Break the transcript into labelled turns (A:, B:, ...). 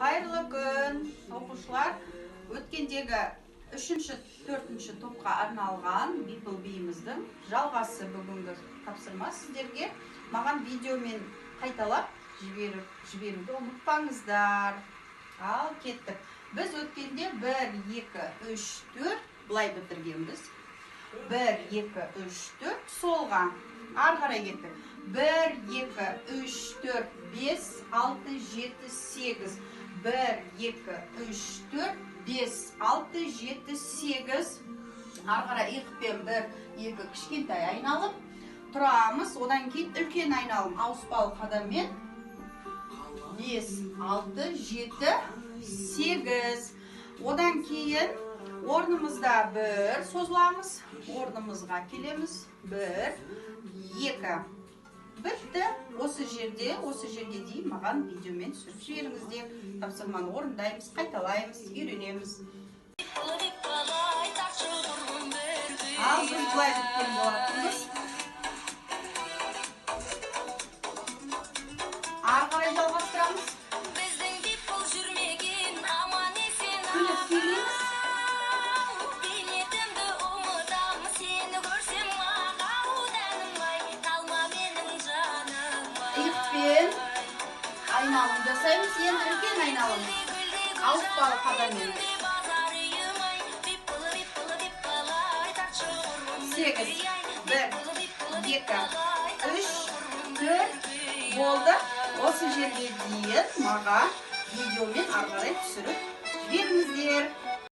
A: Қайырлы күн, оқушылар. Өткендегі 3-4 топқа арналған Бипл биіміздің жалғасы бүгінгі тапсырма сіздерге. Маған видеомен қайталап жіберуді ұмытпаңыздар. Ал кеттік. Біз өткенде 1, 2, 3, 4 бұлай бітіргенбіз. 1, 2, 3, 4 солға. Ары қарай кеттік. 1, 2, 3, 4, 5, 6, 7, 8. 1, 2, 3, 4, 5, 6, 7, 8. Ары қарай иықпен 1, 2 кішкентай айналып тұрамыз. Одан кейін үлкен айналым ауыспалы қадаммен 5, 6, 7, 8. Одан кейін орнымызда 1 созыламыз. Орнымызға келеміз. 1, 2. Бітті. Осы жерге дейін маған видеомен түсіріп жіберіңіздер. Тапсырманы орындаймыз, қайталаймыз, үйренеміз. Ал біз бұлай біткен болатынбыз. Ары қарай жалғастырамыз. Күліп келеміз. Иықпен айналым жасаймыз. Енді үлкен айналым. Ауыспалы қадаммен. 8, 1, 2, 3, 4 болды. Осы жерге дейін маған видеомен ары қарай түсіріп жіберіңіздер.